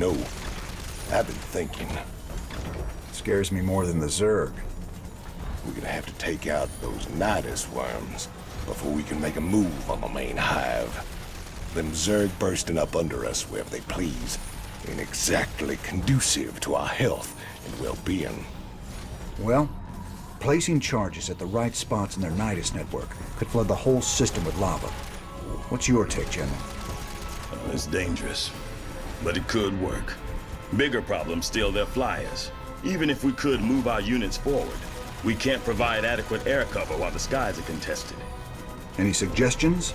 know, I've been thinking. Scares me more than the Zerg. We're gonna have to take out those Nidus worms before we can make a move on the main hive. Them Zerg bursting up under us wherever they please ain't exactly conducive to our health and well-being. Well, placing charges at the right spots in their Nidus network could flood the whole system with lava. What's your take, General? It's dangerous, but it could work. Bigger problem still their flyers. Even if we could move our units forward, we can't provide adequate air cover while the skies are contested. Any suggestions?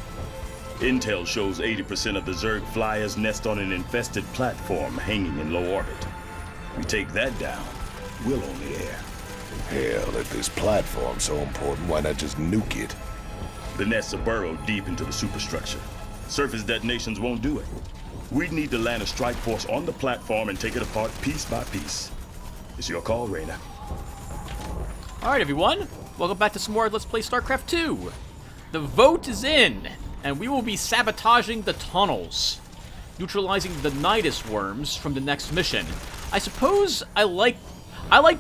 Intel shows 80% of the Zerg flyers nest on an infested platform hanging in low orbit. We take that down, we'll own the air. Hell, if this platform's so important, why not just nuke it? The nests are burrowed deep into the superstructure. Surface detonations won't do it. We'd need to land a strike force on the platform and take it apart piece by piece. It's your call, Reyna. Alright everyone, welcome back to some more Let's Play Starcraft II. The vote is in, and we will be sabotaging the tunnels, neutralizing the Nidus worms from the next mission. I suppose I like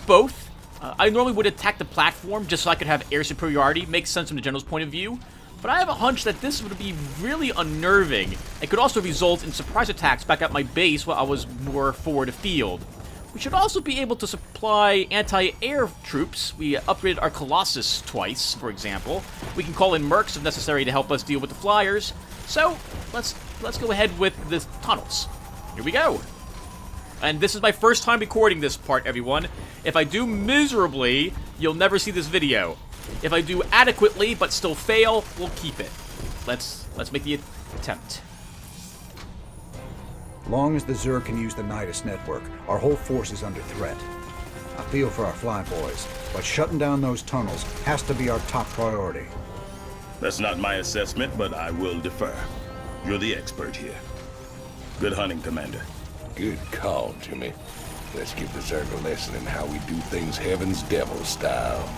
both. I normally would attack the platform just so I could have air superiority. Makes sense from the general's point of view. But I have a hunch that this would be really unnerving. It could also result in surprise attacks back at my base while I was more forward afield. We should also be able to supply anti-air troops. We upgraded our Colossus twice, for example. We can call in mercs if necessary to help us deal with the flyers. So, let's go ahead with the tunnels. Here we go. And this is my first time recording this part, everyone. If I do miserably, you'll never see this video. If I do adequately but still fail, we'll keep it. Let's make the attempt. Long as the Zerg can use the Nidus network, our whole force is under threat. I feel for our flyboys, but shutting down those tunnels has to be our top priority. That's not my assessment, but I will defer. You're the expert here. Good hunting, Commander. Good call, Jimmy. Let's give the Zerg a lesson in how we do things Heaven's Devil style.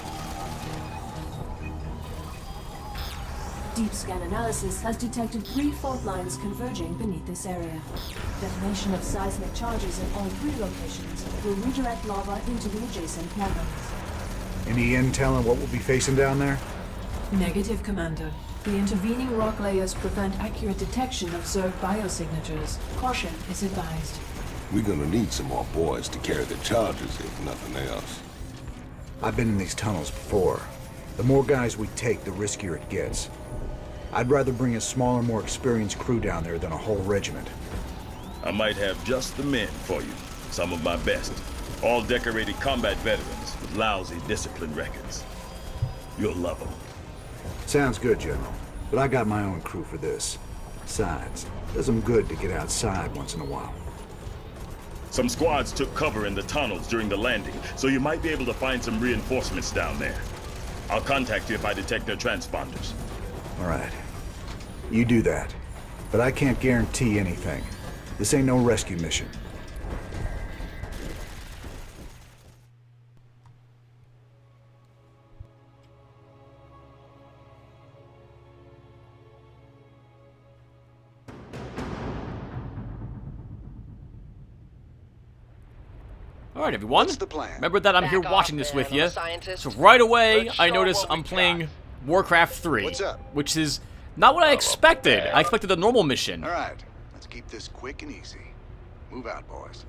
Deep scan analysis has detected 3 fault lines converging beneath this area. Detonation of seismic charges in all 3 locations will redirect lava into the adjacent caverns. Any intel on what we'll be facing down there? Negative, Commander. The intervening rock layers prevent accurate detection of Zerg biosignatures. Caution is advised. We're gonna need some more boys to carry the charges, if nothing else. I've been in these tunnels before. The more guys we take, the riskier it gets. I'd rather bring a smaller, more experienced crew down there than a whole regiment. I might have just the men for you. Some of my best. All decorated combat veterans with lousy discipline records. You'll love them. Sounds good, General. But I got my own crew for this. Besides, does them good to get outside once in a while. Some squads took cover in the tunnels during the landing, so you might be able to find some reinforcements down there. I'll contact you if I detect their transponders. All right. You do that. But I can't guarantee anything. This ain't no rescue mission. Alright everyone, What's the plan? Remember that I'm Back here off, watching this man. with I'm you. a scientist. So right away, Let's I show notice what I'm we playing got. Warcraft 3. What's up? Which is not what I expected. I expected a normal mission. All right, let's keep this quick and easy. Move out, boys.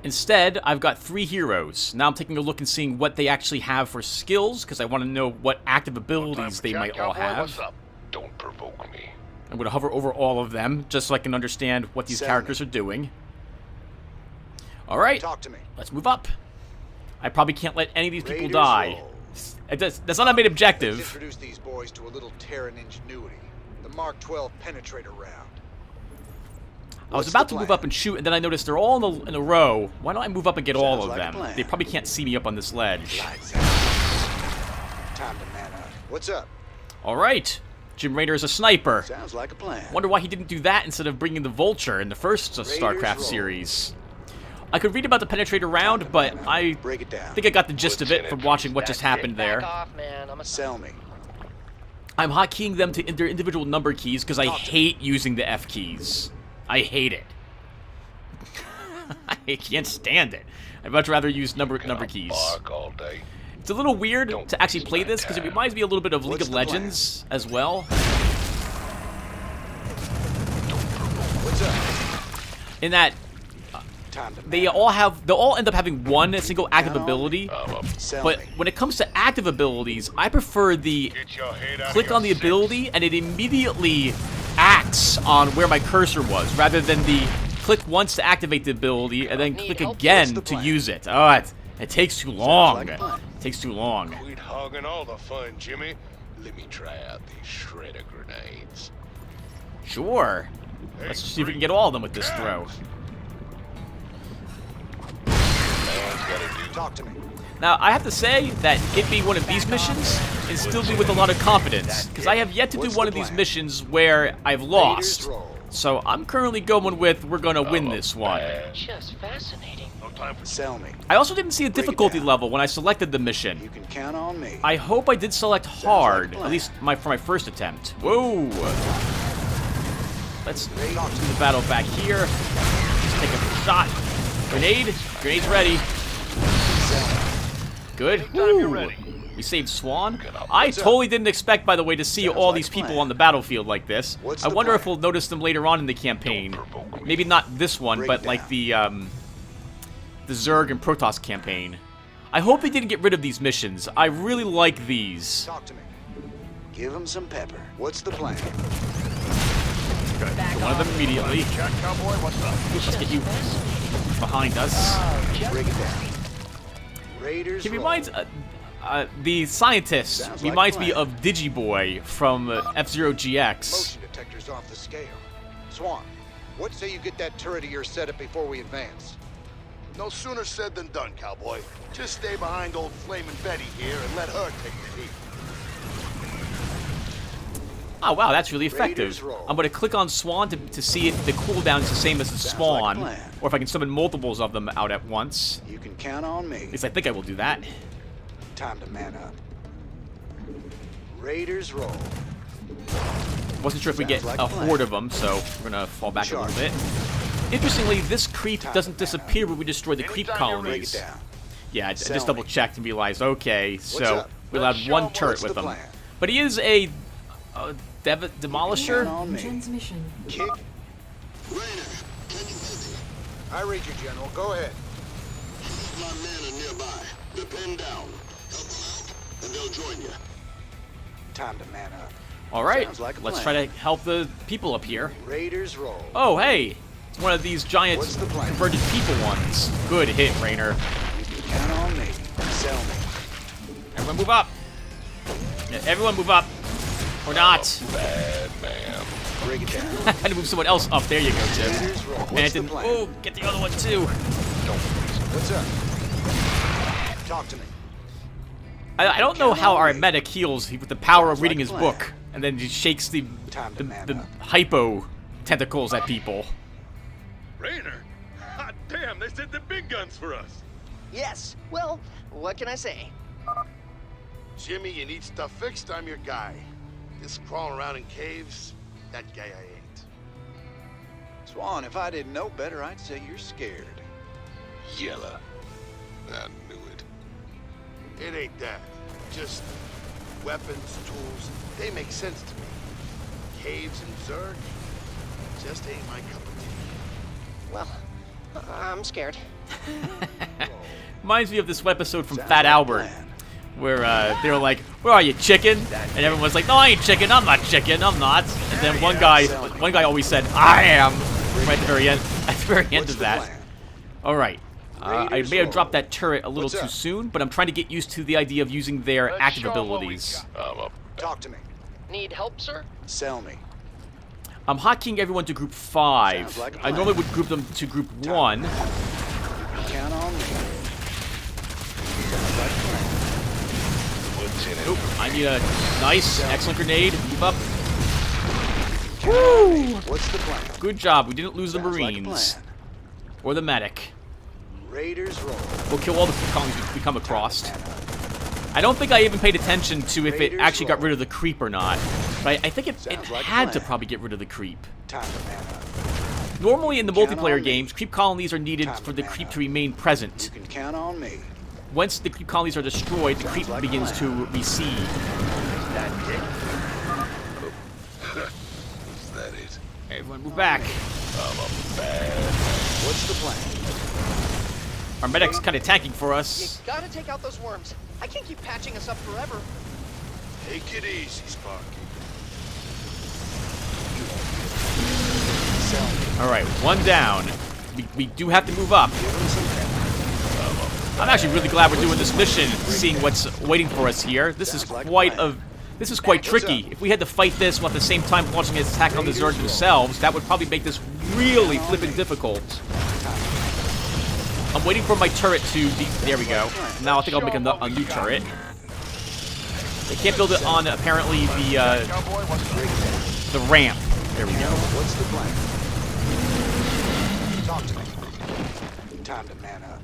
Instead, I've got 3 heroes. Now I'm taking a look and seeing what they actually have for skills, because I want to know what active abilities they might all have. What's up? Don't provoke me. I'm going to hover over all of them, just so I can understand what these Send characters are doing. Alright, Talk to me. let's move up. I probably can't let any of these people Raiders die. roll. That's not my main Let's objective. introduce these boys to a little Terran ingenuity. The Mark 12 penetrator round. I was What's about the to move plan? up and shoot, and then I noticed they're all in a row. Why don't I move up and get all Sounds of like a them? plan. They probably can't see me up on this ledge. Lights out. Time to man up. What's up? Alright, Jim Raynor is a sniper. Sounds like a plan. Wonder why he didn't do that instead of bringing the Vulture in the first StarCraft roll. series. I could read about the Penetrator round, but I Break it down. think I got the gist of it from watching what just happened Back there. off, man. I'm a Sell me. I'm hotkeying them to their individual number keys because I hate using the F keys. I hate it. I can't stand it. I'd much rather use number keys. Bark all day. It's a little weird Don't to actually waste play my this because it time. reminds me a little bit of League What's of the plan? Legends as well. What's up? In that Time to they'll all end up having one single active ability. sell But me. when it comes to active abilities, I prefer the Get your head out click of your on the six. ability and it immediately acts on where my cursor was, rather than the click once to activate the ability and then click again the to plan? use it. Oh, it takes too long. like a plan. It takes too long. Quit hogging all the fun, Jimmy. Let me try out these shredder grenades. Sure. Let's see if we can get all of them with this throw. Man's gotta do. Talk to me. Now, I have to say that it being one of these missions is still be with a lot of confidence, because I have yet to do What's one the of these plan? missions where I've lost. Raiders roll. So I'm currently going with we're gonna win this one. Just fascinating. No time for Sell me. I also didn't see a Break it difficulty down. level when I selected the mission. You can count on me. I hope I did select hard, plan. at least for my first attempt. Whoa! Let's do the battle back here. Let's take a shot. Grenade. Grenade's ready. Good. Woo. We saved Swan. I totally didn't expect, by the way, to see Sounds all like these a people plan. on the battlefield like this. What's I the wonder if plan? we'll notice them later on in the campaign. Maybe not this one, Break but it like down. the Zerg and Protoss campaign. I hope they didn't get rid of these missions. I really like these. Talk to me. Give him some pepper. What's the plan? One of them immediately. Let's get you behind us. Break it down. Raiders He roll. reminds the scientist Sounds like reminds a me plan. of Digiboy from F-Zero GX. Motion detectors off the scale. Swan, what say you get that turret of yours set up before we advance? No sooner said than done, cowboy. Just stay behind old Flamin' Betty here and let her take the heat. Oh wow, that's really effective. Raiders roll. I'm gonna click on Swan to see if the cooldown is the same as the Sounds like a spawn, plan. or if I can summon multiples of them out at once. You can count on me. At least I think I will do that. Time to man up. Raiders roll. Wasn't sure if we get Sounds like a a plan. horde of them, so we're gonna fall back a little Charge. bit. Interestingly, this creep doesn't disappear when we destroy the creep Anytime you're ready. Break it colonies. down. Yeah, I Sell just double checked and realized, okay, so up? we allowed Let's one show 'em turret what's with the him. plan. But he is a demolisher. Count on me. Transmission. Kick. I read you, General. Go ahead. My men are nearby. They're pinned down. Help them out, and they'll join you. Time to man up. All right, Sounds like a let's plan. try to help the people up here. Raiders roll. Oh, hey, it's one of these giant What's the plan? converted people ones. Good hit, Rainer. You can count on me. Sell me. Everyone move up. Yeah, everyone move up. Or not. Bad man. Break it down. I had to move someone else up. There you go, Tim. Raiders roll. And it What's the didn't. plan? Oh, get the other one too. What's up? Talk to me. I don't know Count how on our me. medic heals with the power Sounds of reading like his a plan. book, and then he shakes the Time to man the up. hypo tentacles at people. Rainer! Hot damn, they sent the big guns for us. Yes. Well, what can I say? Jimmy, you need stuff fixed, I'm your guy. This crawling around in caves, that guy I ain't. Swan, if I didn't know better, I'd say you're scared. Yella. I knew it. It ain't that. Just weapons, tools, they make sense to me. Caves and Zerg, just ain't my cup of tea. Well, I'm scared. Reminds me of this episode from Sounds Fat like a Albert, plan. where they were like, "Where are you, chicken?" And everyone's like, "No, I ain't chicken. I'm not chicken. I'm not." And then one guy always said, "I am." Right at the very end. At the very end What's of the that. plan? All right. I Raiders may have roll. dropped that turret a little What's too up? soon, but I'm trying to get used to the idea of using their active abilities. Talk to me. Need help, sir? Sell me. I'm hotkeying everyone to group 5. Sounds like a I plan. normally would group them to group 1. Count on me. Sounds like a plan. What's in it? Nope. I need a nice, excellent grenade. Move up. Count on me. What's the plan? Good job. We didn't lose the Sounds like a Marines. plan. Or the medic. Raiders roll. We'll kill all the colonies we come across. I don't think I even paid attention to if it Raiders actually got roll. rid of the creep or not. But I think it Sounds like a had to plan. probably get rid of the creep. Time to man up. Normally in the Count on multiplayer me. games, creep colonies are needed Time for to the man creep up. to remain You present. can count on me. Once the creep colonies are destroyed, the creep like a begins to recede. That it? Is that it? Everyone move back. What's the plan? Our medic's kind of tanking for You us. gotta take out those worms. I can't keep patching us up forever. Take it easy, Sparky. All right, one down. We do have to move up. I'm actually really glad we're doing this mission, seeing what's waiting for us here. This is quite tricky. If we had to fight this while at the same time launching an attack on the Zerg themselves, that would probably make this really flippin' difficult. I'm waiting for my turret to... There we go. Now I think I'll make a new turret. They can't build it on, apparently, the ramp. There we go. What's the plan? Talk to me. Time to man up.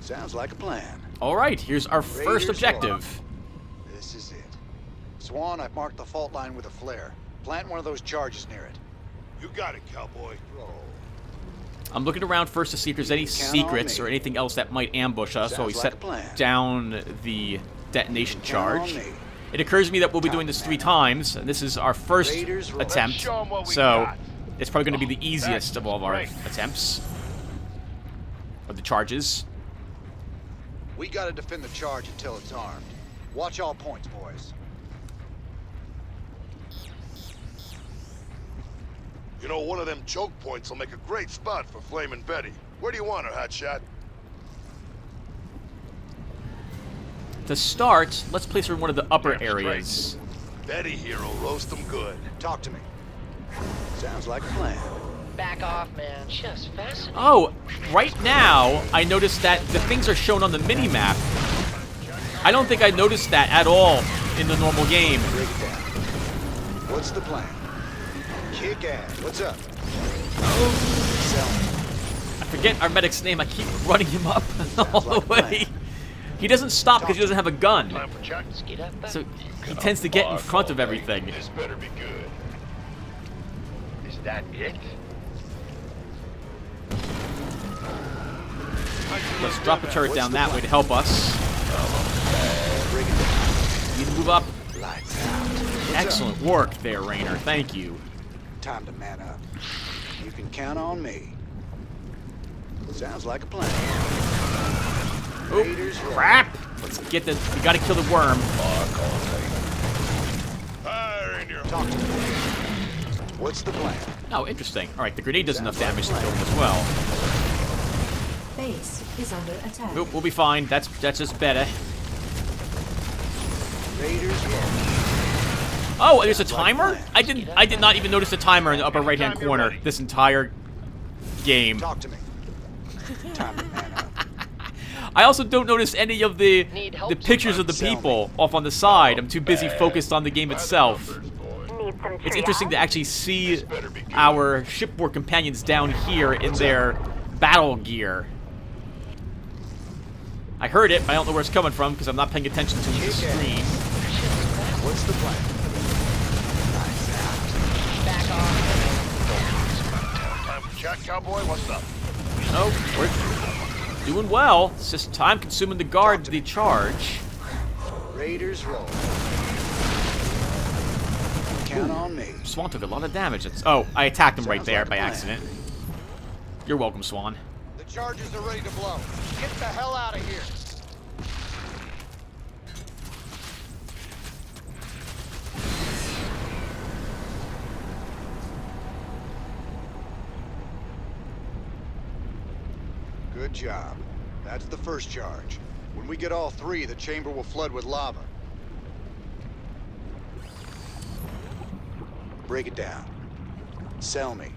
Sounds like a plan. All right, here's our first Raiders objective. This is it. Swan, I've marked the fault line with a flare. Plant one of those charges near it. You got it, cowboy. I'm looking around first to see if there's any Count on secrets me. or anything else that might ambush us while we Sounds like set a plan. down the detonation Count on charge. me. It occurs to me that we'll be doing this 3 times, and this is our first Raiders roll. attempt, show 'em what we so got. it's probably going to be the easiest of all of our Right. attempts. Of the charges. We gotta defend the charge until it's armed. Watch all points, boys. You know, one of them choke points will make a great spot for Flamin' Betty. Where do you want her, Hotshot? To start, let's place her in one of the upper areas. Betty here will roast them good. Talk to me. Sounds like a plan. Back off, man. Just fascinating. Oh, right now, I noticed that the things are shown on the mini-map. I don't think I noticed that at all in the normal game. Break it down. What's the plan? Kick ass. What's up? Sell me. I forget our medic's name. I keep running him up all the like a way. plan. He doesn't stop because he doesn't have a gun. Time for check. Get up. So he tends to get in front of everything. This better be good. Is that it? Let's drop a turret down that way to help us. Break it down. Need to move up. Lights out. What's Excellent work there, Raynor. Thank you. up? Time to man up. You can count on me. Sounds like a plan. Oh, Raiders roll. crap! Let's get the... We gotta kill the worm. Fire in your... Talk to me. What's the plan? Oh, interesting. Alright, the grenade does enough damage to kill him as well. Base is under attack. Oop, we'll be fine. That's just better. Raiders roll. Oh, there's a timer? I did not even notice the timer in the upper right-hand corner this entire game. Talk to me. Time to man up. I also don't notice any of the Need help, pictures of the people off on the side. I'm too busy focused on the game itself. It's interesting to actually see our shipboard companions down here in their battle gear. I heard it, but I don't know where it's coming from because I'm not paying attention to the screen. What's the plan? Lights out. Back off. Time for check, cowboy. What's up? Oh, we're doing well. It's just time consuming to guard the charge. Raiders roll. Count on me. Swan took a lot of damage. Oh, I attacked him right Sounds there like a by plan. accident. You're welcome, Swan. The charges are ready to blow. Get the hell out of here. Good job. That's the first charge. When we get all 3, the chamber will flood with lava. Break it down. Sell me.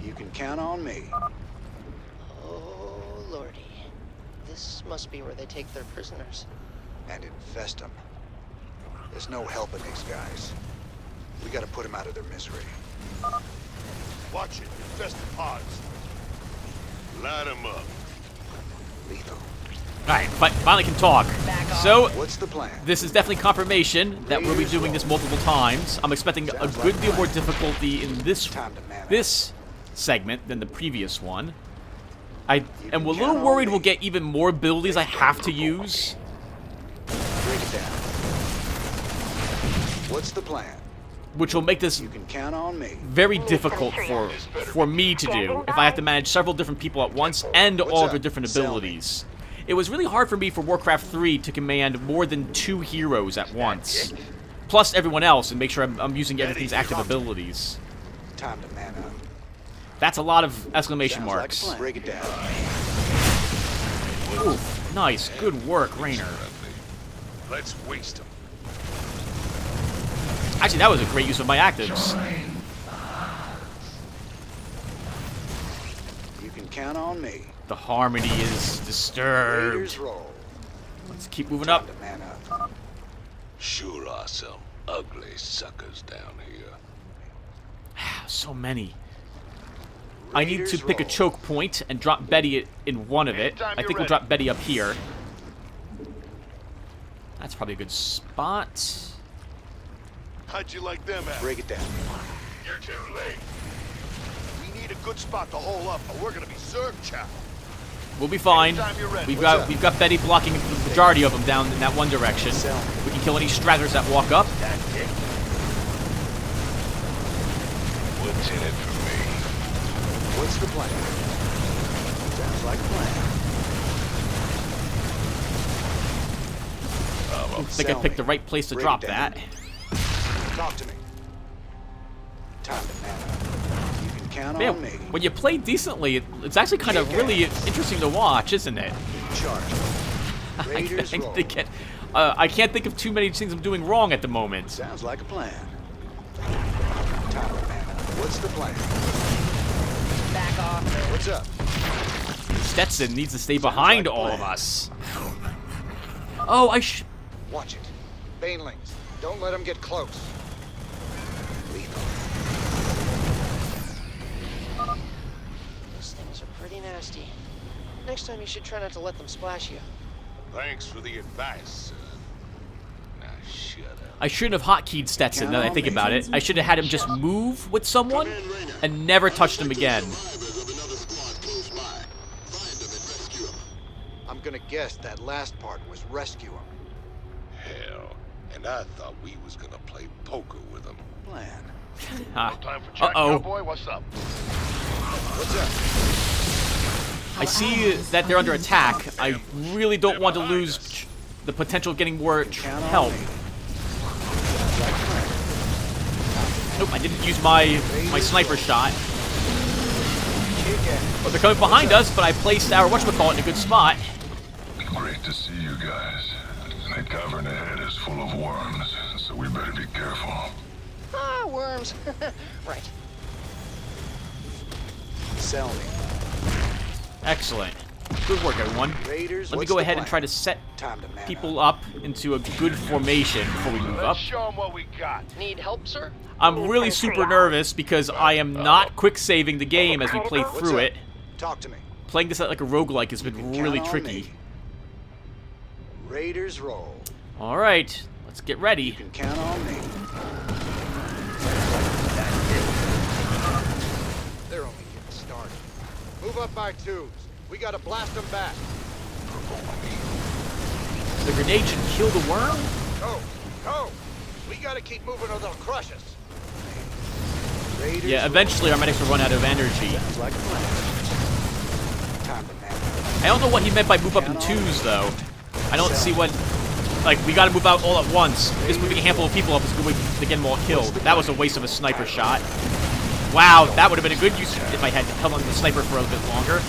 You can count on me. Oh, lordy. This must be where they take their prisoners. And infest them. There's no helping these guys. We gotta put them out of their misery. Watch it. Infested pods. Light them up. Lethal. Alright, finally can talk. Back So, What's the plan? this is definitely confirmation that we'll be doing this multiple times. I'm expecting a good deal more difficulty in this segment than the previous one. I am a little worried we'll get even more abilities I have to use. Break it down. What's the plan? Which will make this You can count on me. very difficult for me to do if I have to manage several different people at once and all of their different abilities. It was really hard for me for Warcraft 3 to command more than 2 heroes at once, plus everyone else, and make sure I'm using everything's active abilities. Time to man up. That's a lot of exclamation Sounds like a marks. plan. Break it down. Ooh, nice, good work, Raynor. Let's waste them. Actually, that was a great use of my actives. You can count on me. The harmony is disturbed. Raiders roll. Let's keep moving Time up. to man up. Sure are some ugly suckers down here. So many. I need to pick a choke point and drop Betty in one of it. I think we'll drop Betty up here. That's probably a good spot. How'd you like them at? Break it down. You're too late. We need a good spot to hole up, or we're gonna be served, chap. We'll be fine. Anytime you're ready. We've got Betty blocking the majority of them down in that one direction. We can kill any stragglers that walk up. That's it. What's in it for me? What's the plan? Sounds like a plan. I think I picked the right place to Break drop it down. that. Talk to me. Time to man up. You can count Man, on me. when you play decently, it's actually kind of really interesting to watch, isn't it? Charge. Raiders roll. I can't think of too many things I'm doing wrong at the moment. Sounds like a plan. Time to man up. What's the plan? Back off. What's up? Stetson needs to stay behind like a all of plan. us. Oh, Watch it. Banelings. Don't let them get close. Lethal. Those things are pretty nasty. Next time you should try not to let them splash you. Thanks for the advice, son. Now shut up. I shouldn't have hotkeyed Stetson, now that I think about it. I should have had him just move with someone and never touched him again. I'm gonna guess that last part was rescue him. Hell, and I thought we was gonna play poker with them. Plan. Ah. Time for Jack Uh-oh. Cowboy. What's up? What's up? I see that they're under attack. I really don't want to lose the potential of getting more help. Nope, I didn't use my sniper shot. But they're coming behind us, but I placed our whatchamacallit in a good spot. Great to see you guys. The cavern ahead is full of worms, so we better be careful. Ah, worms. Right. Sell me. Excellent. Good work, everyone. Raiders, Let me what's go the ahead and plan? try to set Time to man people up into a good formation before we move up. Let's show them what we got. Need help, sir? I'm really super nervous because I am not quick saving the game as we play What's through up? it. Talk to me. Playing this like a roguelike has been really Count on tricky. me. Raiders roll. Alright, let's get ready. You can count on me. They're only getting started. Move up by twos. We gotta blast them back. The grenade should kill the worm? Go! Go! We gotta keep moving or they'll crush us. Raiders Yeah, eventually our medics will run out of energy. Sounds like a plan. Time to man. I don't know what he meant by move up in twos, though. I don't see what... Like, we gotta move out all at once. Just moving a handful of people up is a good way to get them all killed. That was a waste of a sniper shot. Wow, that would have been a good use if I had held on to the sniper for a bit longer.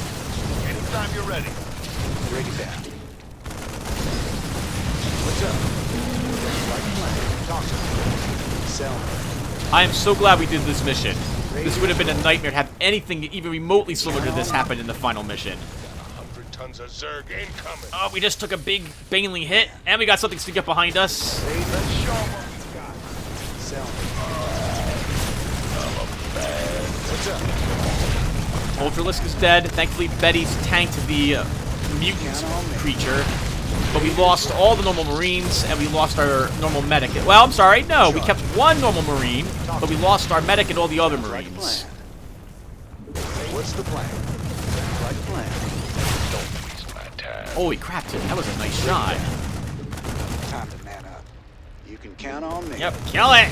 Anytime you're ready. Break it down. What's up? Sounds like a plan. Talk to me. Sell me. I am so glad we did this mission. This would have been a nightmare to have anything even remotely similar to this happen in the final mission. 100 tons of Zerg incoming. Oh, we just took a big baneling hit, and we got something to get behind us. Let's show them what we got. Sell me. What's up? Ultralisk is dead. Thankfully, Betty's tanked the mutant creature. But we lost all the normal Marines, and we lost our normal medic. Well, I'm sorry, no, we kept one normal Marine, but we lost our medic and all the other Marines. What's the plan? Like a plan. Don't waste my time. Holy crap, Tim, that was a nice shot. Time to man up. You can count on me. Yep, kill it!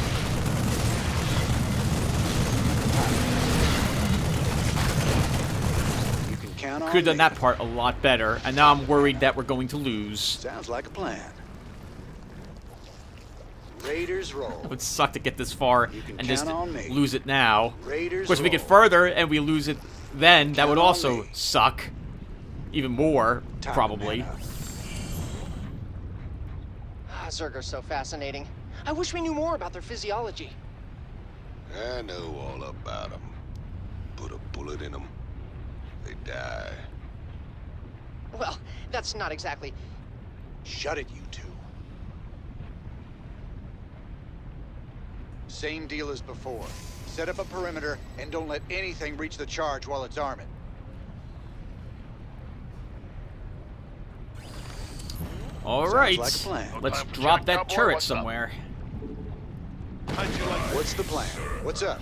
You can count on Could have done me. that part a lot better, and now I'm worried that we're going to lose. Sounds like a plan. Raiders roll. It would suck to get this far You can and just count on me. lose it now. Raiders Of course, if we get roll. further and we lose it then, that Count would on also me. suck. Even more, Time to probably. man up. Zerg are so fascinating. I wish we knew more about their physiology. I know all about them. Put a bullet in them, they die. Well, that's not exactly... Shut it, you two. Same deal as before. Set up a perimeter and don't let anything reach the charge while it's arming. Alright, like a plan. let's time for drop Jack that Cowboy, turret what's up? somewhere. What's the plan? What's up?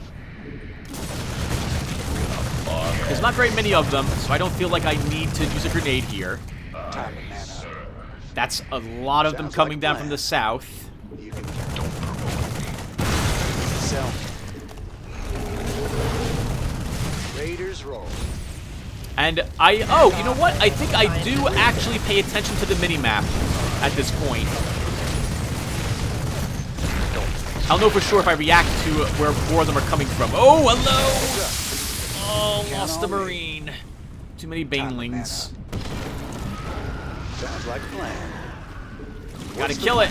There's not very many of them, so I don't feel like I need to use a grenade here. Time to man up. That's a lot of them Sounds coming like a down plan. from the south. You can sell. Raiders roll. And you know what? I think I do actually pay attention to the mini-map at this point. I'll know for sure if I react to where more of them are coming from. Oh, hello! Oh, lost a Marine. Too many banelings. Sounds like a plan. Gotta kill it.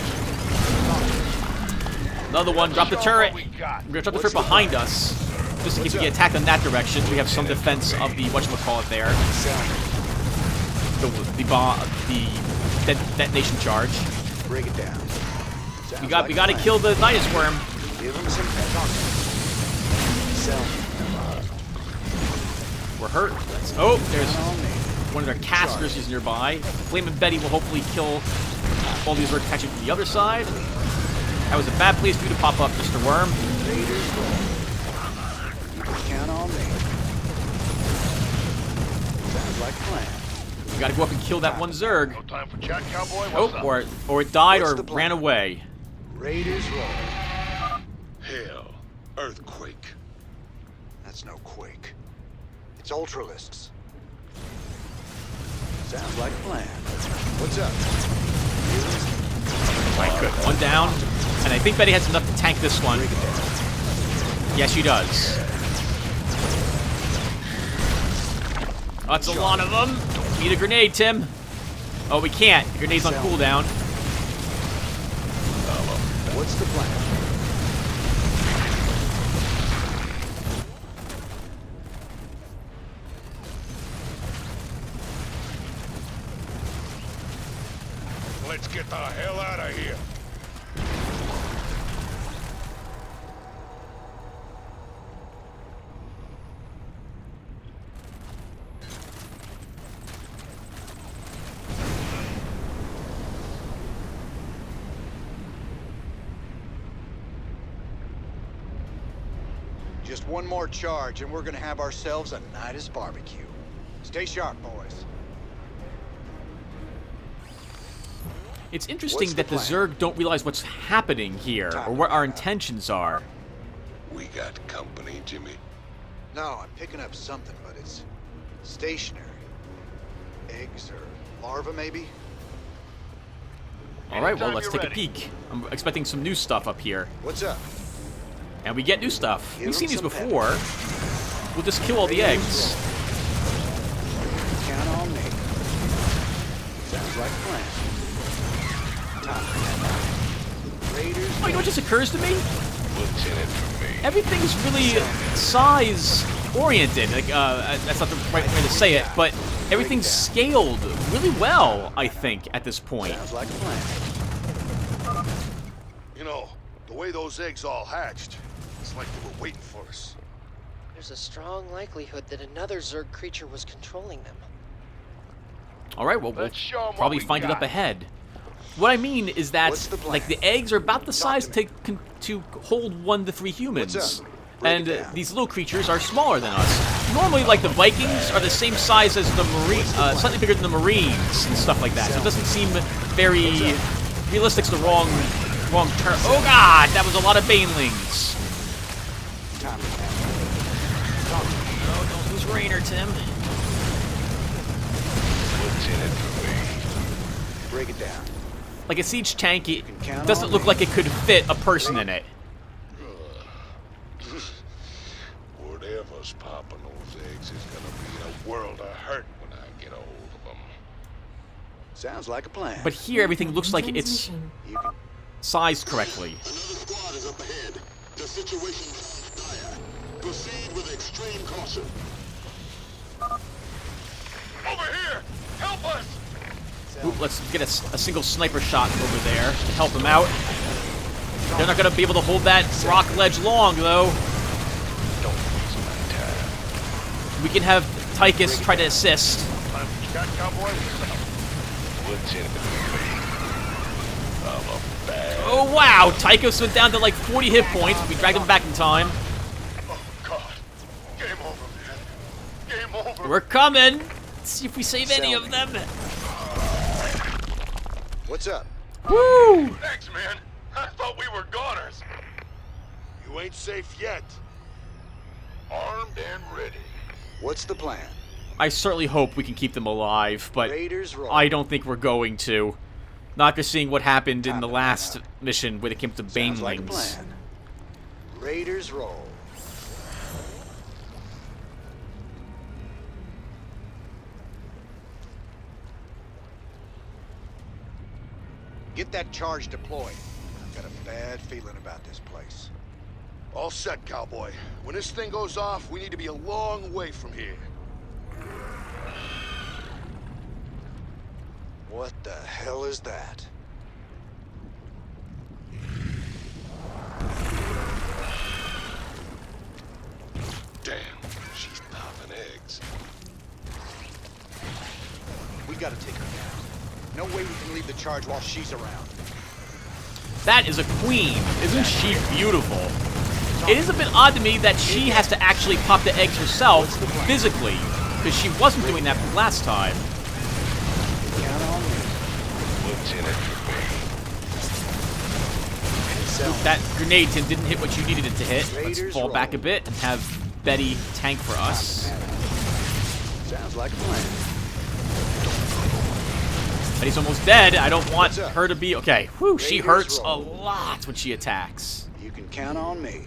Another one. Drop the turret. We're gonna drop the turret behind us. Just in case we get attacked in that direction. We have some defense of the whatchamacallit there. The detonation charge. Break it down. We gotta kill the Nidus worm. Give him some sell. We're hurt. There's one of their casters is nearby. Flame and Betty will hopefully kill all these Zerg catching from the other side. That was a bad place for you to pop up, Mr. Worm. Raiders roll. You can count on me. Sounds like a plan. We gotta go up and kill that one Zerg. No time for chat, cowboy. What's up? Or it died What's or the plan? ran away. Raiders roll. Hell, earthquake. That's no quake. It's ultralisks. Sounds like a plan. What's up? One down. And I think Betty has enough to tank this one. Yes, she does. That's a lot of them. Need a grenade, Tim. Oh, we can't. The grenade's on cooldown. What's the plan? Let's get the hell out of here. Just one more charge and we're gonna have ourselves a Nidus barbecue. Stay sharp, boys. It's interesting What's the that the plan? Zerg don't realize what's happening here, or what our intentions are. We got company, Jimmy. No, I'm picking up something, but it's stationary. Eggs or larvae, maybe? Alright, well, Anytime let's you're take a ready. peek. I'm expecting some new stuff up here. What's up? And we get new stuff. Give We've seen these them some before. We'll just kill all the eggs. Count on me. Sounds like a plan. Raiders. Oh, you know what just occurs to me? Lieutenant for me. Everything's really size-oriented. Like, that's not the right way to say it, but everything's scaled really well, I think, at this point. Sounds like a plan. You know, the way those eggs all hatched, it's like they were waiting for us. There's a strong likelihood that another Zerg creature was controlling them. Alright, well, we'll Let's show 'em what probably we find it got. up ahead. What I mean is that, What's the plan? like, the eggs are about the size to to hold 1 to 3 humans. What's up? Break And it down. these little creatures are smaller than us. Normally, like, the Vikings are the same size as the Marine, slightly bigger than the Marines and stuff like that. So it doesn't seem very realistic's the wrong term. Oh god, that was a lot of banelings. Time to Oh, don't lose Rainer, Tim. Lieutenant for me. break it down. Like a siege tank, it count doesn't on look me. like it could fit a person in it. Whatever's popping those eggs is gonna be in a world of hurt when I get a hold of them. Sounds like a plan. But here, everything looks like it's Transmission. You can sized correctly. Another squad is up ahead. The situation sounds dire. Proceed with extreme caution. Over here! Help us! Ooh, let's get a single sniper shot over there to help them out. They're not going to be able to hold that rock ledge long, though. Don't waste my time. We can have Tychus try to assist. Got cowboy? Lieutenant for me. I'm a bad. Oh, wow! Tychus went down to like 40 hit points. We dragged him back in time. Oh, God. Game over, man. Game over. We're coming! Let's see if we save any of them. What's up? Woo! Thanks, man. I thought we were goners. You ain't safe yet. Armed and ready. What's the plan? I certainly hope we can keep them alive, but Raiders roll. I don't think we're going to. Not just seeing what happened in the last mission when it came to Sounds like a banelings. plan. Raiders roll. Get that charge deployed. I've got a bad feeling about this place. All set, cowboy. When this thing goes off, we need to be a long way from here. What the hell is that? Damn, she's popping eggs. We gotta take her down. No way we can leave the charge while she's around. That is a queen. Isn't she beautiful? It is a bit odd to me that she has to actually pop the eggs herself, physically, because she wasn't doing that from last time. Count on me. Lieutenant for me. That grenade, Tim, didn't hit what you needed it to hit. Let's Raiders fall back a roll. bit and have Betty tank for us. Sounds like a plan. Betty's almost dead. I don't want What's up? her to be... Okay, whew, she Raiders hurts a roll. lot when she attacks. You can count on me.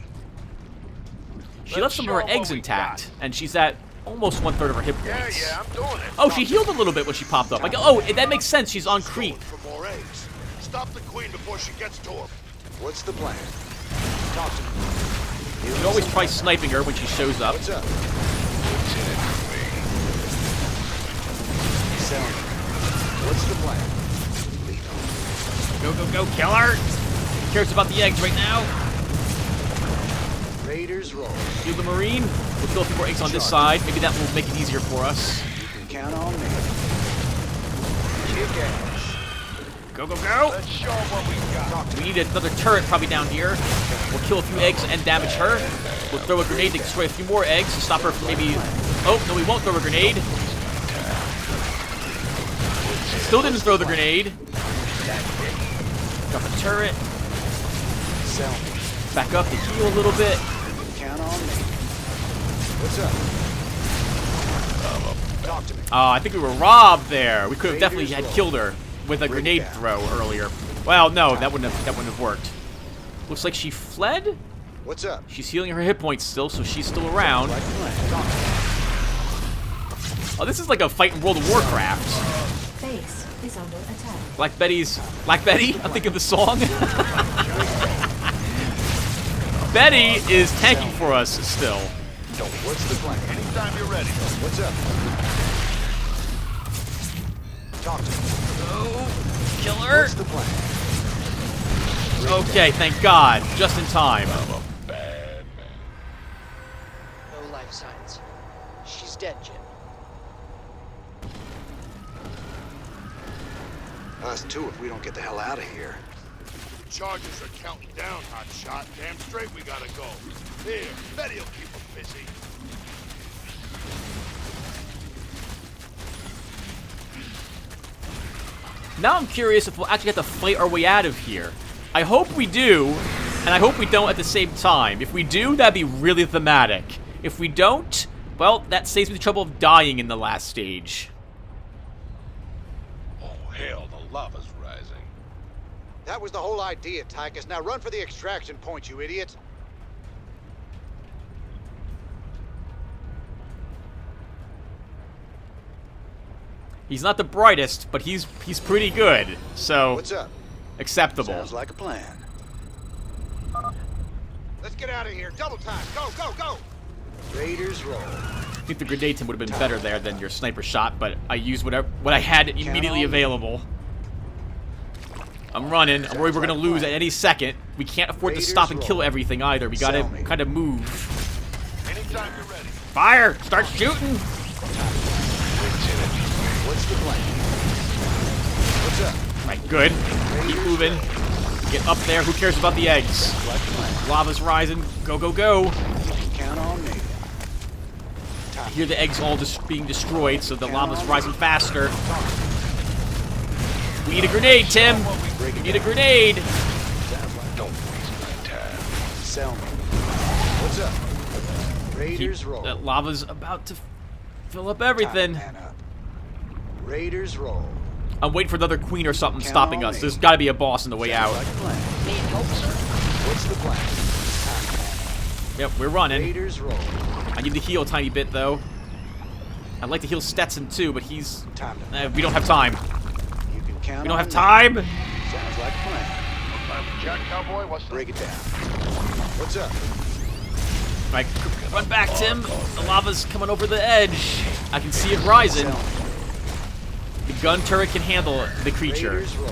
She left some of her eggs intact, and she's at almost 1/3 of her hit points. Yeah, I'm doing it. Oh, she healed a little bit when she popped up. Like, oh, that makes sense. She's on creep. For more eggs. Stop the queen before she gets to him. What's the plan? Talk to me. You can always try sniping her when she shows up. What's up? Lieutenant for me. Sound me. What's the plan? Go, go, go, kill her! Who cares about the eggs right now? Raiders roll. Kill the Marine. We'll kill a few more eggs on this side. Maybe that will make it easier for us. You can count on me. Kick ass. Go, go, go! Let's show them what we got. We need another turret probably down here. We'll kill a few eggs and damage her. We'll throw a grenade to destroy a few more eggs to stop her from maybe... Oh, no, we won't throw a grenade. Still didn't throw the grenade. Drop a turret. Sell me. Back up to heal a little bit. Count on me. What's up? Talk to me. I think we were robbed there. We could have definitely Raiders had roll. killed her with a Break grenade down. throw earlier. Well, no, that wouldn't have worked. Looks like she fled. What's up? She's healing her hit points still, so she's still around. Like a plan. Talk to me. Oh, this is like a fight in World of Warcraft. Base is under attack. Black Betty? I'm thinking of the song. Betty is tanking for us still. What's the plan? Anytime you're ready. What's up? Talk to me. Oh, kill her. What's the plan? Okay, thank God. Just in time. No life signs. She's dead, Jim. Us too if we don't get the hell out of here. Chargers are counting down, hotshot. Damn straight we gotta go. Here, Betty'll keep them busy. Now I'm curious if we'll actually have to fight our way out of here. I hope we do, and I hope we don't at the same time. If we do, that'd be really thematic. If we don't, well, that saves me the trouble of dying in the last stage. Oh, hell, the lava's rising. That was the whole idea, Tychus. Now run for the extraction point, you idiot. He's not the brightest, but he's pretty good. So What's up? acceptable. Sounds like a plan. Let's get out of here. Double time. Go, go, go! Raiders roll. I think the grenade team would have been better there than your sniper shot, but I used what I had immediately available. I'm running. I'm worried we're gonna lose at any second. We can't afford to stop and kill everything either. We gotta kind of move. Anytime you're ready. Fire! Start shooting! What's the plan? What's up? Right, good. Keep moving. Get up there. Who cares about the eggs? Lava's rising. Go, go, go. Count on me. I hear the eggs all just being destroyed, so the lava's rising faster. We need a grenade, Tim. We need a grenade. Don't waste my time. Sell me. What's up? Raiders roll. That lava's about to fill up everything. Man up. Raiders roll. I'm waiting for another queen or something stopping us. There's got to be a boss on the way out. Like a plan. Need help, sir? What's the plan? Yep, we're running. Raiders roll. I need to heal a tiny bit, though. I'd like to heal Stetson, too, but he's... Time to we don't have time. You can count We don't on have me. time. Sounds like a plan. Jack Cowboy, what's Break it down. What's up? Right, run back, Tim. The lava's coming over the edge. I can see it rising. Sell me. The gun turret can handle the creature. Raiders roll.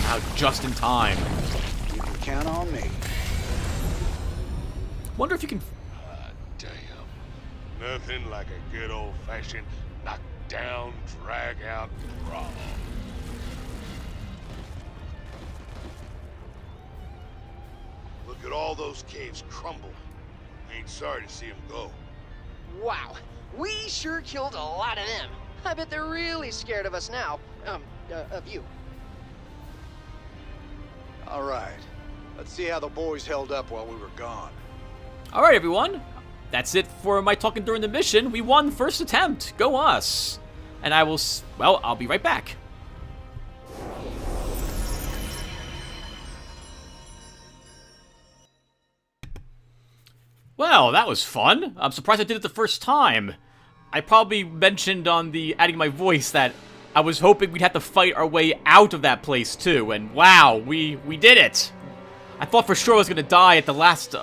Wow, just in time. You can count on me. Wonder if you can... Damn. Nothing like a good old-fashioned knock down, drag out brawl. Look at all those caves crumble. Ain't sorry to see them go. Wow. We sure killed a lot of them. I bet they're really scared of us now. Of you. All right. Let's see how the boys held up while we were gone. All right, everyone. That's it for my talking during the mission. We won first attempt. Go us. And I will... Well, I'll be right back. Well, that was fun. I'm surprised I did it the first time. I probably mentioned on the adding my voice that I was hoping we'd have to fight our way out of that place too, and wow, we did it. I thought for sure I was gonna die at the last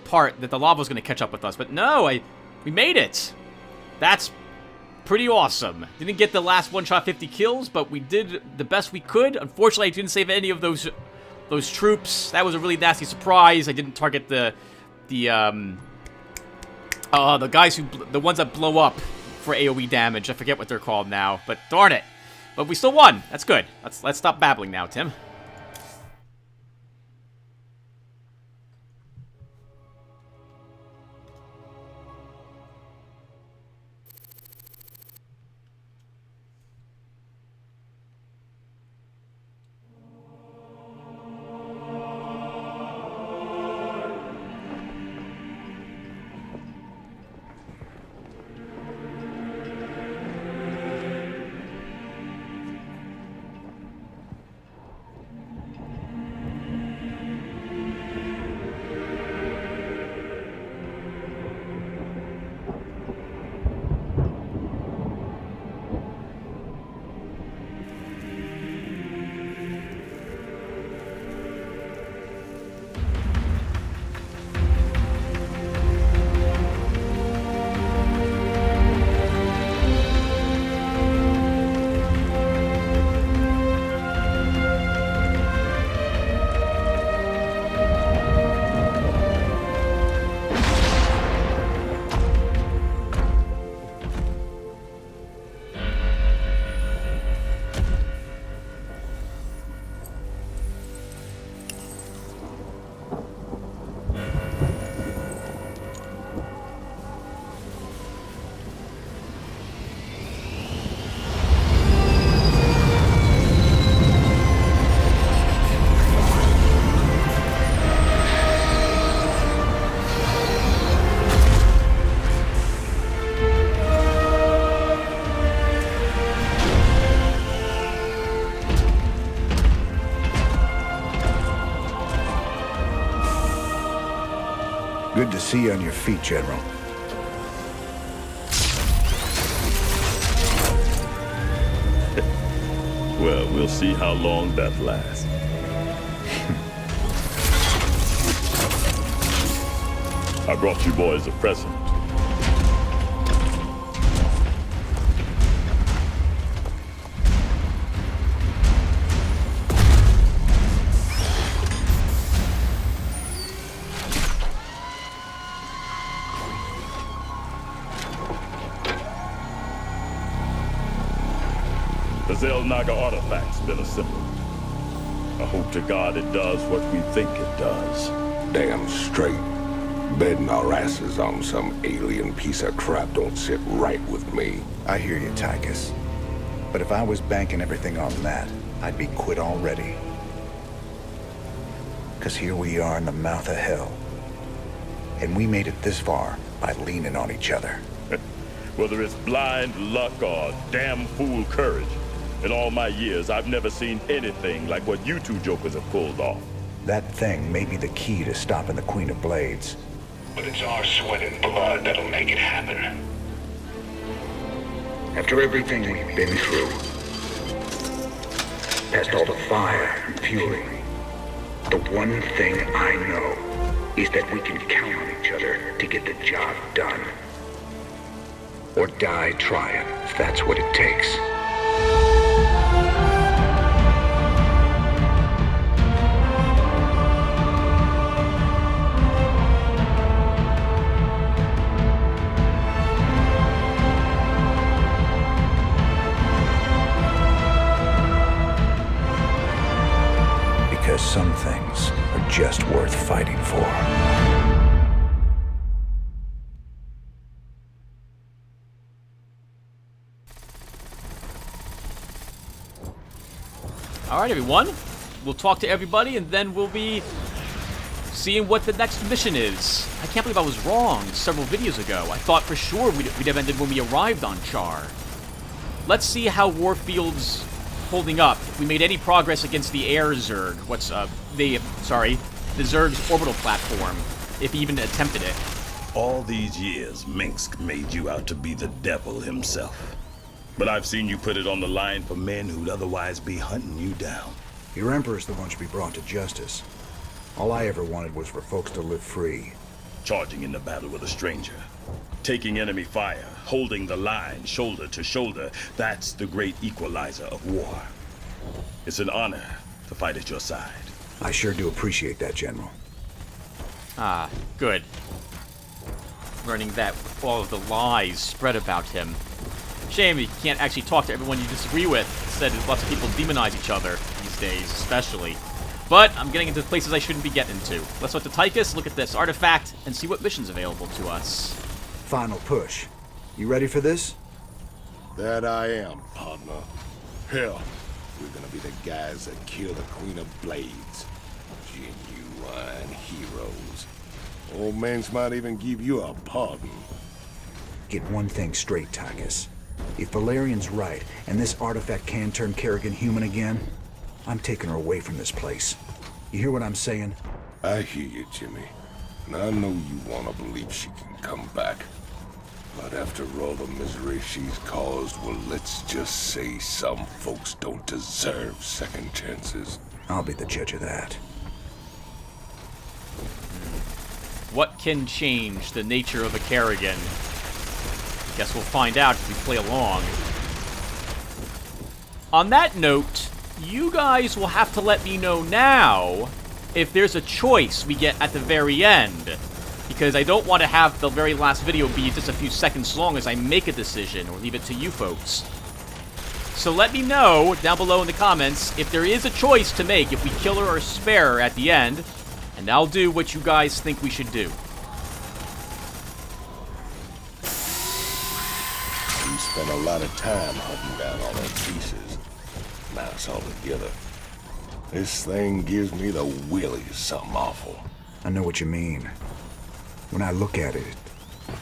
part, that the lava was gonna catch up with us, but no, we made it. That's pretty awesome. Didn't get the last one-shot 50 kills, but we did the best we could. Unfortunately, I didn't save any of those troops. That was a really nasty surprise. I didn't target the guys the ones that blow up for AoE damage. I forget what they're called now, but darn it. But we still won. That's good. Let's stop babbling now, Tim. Good to see you on your feet, General. Well, we'll see how long that lasts. I brought you boys a present. The Zelnaga artifact's been assembled. I hope to God it does what we think it does. Damn straight. Betting our asses on some alien piece of crap don't sit right with me. I hear you, Tychus. But if I was banking everything on that, I'd be quit already. 'Cause here we are in the mouth of hell. And we made it this far by leaning on each other. Whether it's blind luck or damn fool courage, in all my years, I've never seen anything like what you two jokers have pulled off. That thing may be the key to stopping the Queen of Blades. But it's our sweat and blood that'll make it happen. After everything we've been through, past all the fire and fury, the one thing I know is that we can count on each other to get the job done. Or die trying, if that's what it takes. Because some things are just worth fighting for. Alright, everyone. We'll talk to everybody, and then we'll be seeing what the next mission is. I can't believe I was wrong several videos ago. I thought for sure we'd have ended when we arrived on Char. Let's see how Warfield's holding up. If we made any progress against the air Zerg. The Zerg's orbital platform. If he even attempted it. All these years, Minsk made you out to be the devil himself. But I've seen you put it on the line for men who'd otherwise be hunting you down. Your Emperor's the one should be brought to justice. All I ever wanted was for folks to live free. Charging into battle with a stranger. Taking enemy fire, holding the line shoulder to shoulder. That's the great equalizer of war. It's an honor to fight at your side. I sure do appreciate that, General. Ah, good. Learning that all of the lies spread about him. Shame you can't actually talk to everyone you disagree with. Instead, lots of people demonize each other these days, especially. But I'm getting into places I shouldn't be getting into. Let's go to Tychus, look at this artifact, and see what mission's available to us. Final push. You ready for this? That I am, partner. Hell, we're gonna be the guys that kill the Queen of Blades. Genuine heroes. Old Mance might even give you a pardon. Get one thing straight, Tychus. If Valerian's right, and this artifact can turn Kerrigan human again, I'm taking her away from this place. You hear what I'm saying? I hear you, Jimmy. And I know you want to believe she can come back. But after all the misery she's caused, well, let's just say some folks don't deserve second chances. I'll be the judge of that. What can change the nature of a Kerrigan? Guess we'll find out if we play along. On that note, you guys will have to let me know now if there's a choice we get at the very end. Because I don't want to have the very last video be just a few seconds long as I make a decision, or leave it to you folks. So let me know down below in the comments if there is a choice to make, if we kill her or spare her at the end, and I'll do what you guys think we should do. We spent a lot of time hunting down all their pieces. Now it's all together. This thing gives me the willies something awful. I know what you mean. When I look at it,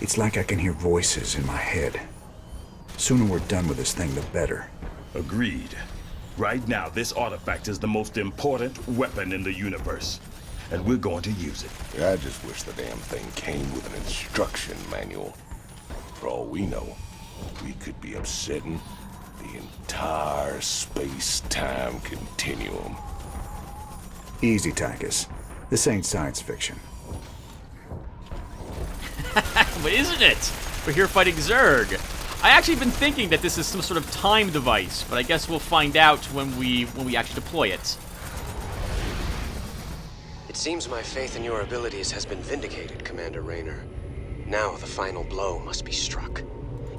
it's like I can hear voices in my head. Sooner we're done with this thing, the better. Agreed. Right now, this artifact is the most important weapon in the universe. and we're going to use it. I just wish the damn thing came with an instruction manual. For all we know, we could be upsetting the entire space-time continuum. Easy, Tychus. This ain't science fiction. But isn't it? We're here fighting Zerg. I actually been thinking that this is some sort of time device, but I guess we'll find out when we actually deploy it. It seems my faith in your abilities has been vindicated, Commander Raynor. Now the final blow must be struck.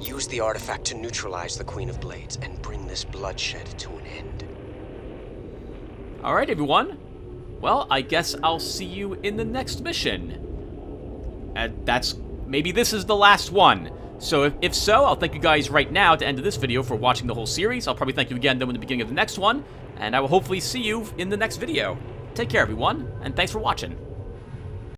Use the artifact to neutralize the Queen of Blades and bring this bloodshed to an end. Alright, everyone. Well, I guess I'll see you in the next mission. Maybe this is the last one. So if so, I'll thank you guys right now at the end of this video for watching the whole series. I'll probably thank you again though in the beginning of the next one. And I will hopefully see you in the next video. Take care, everyone, and thanks for watching.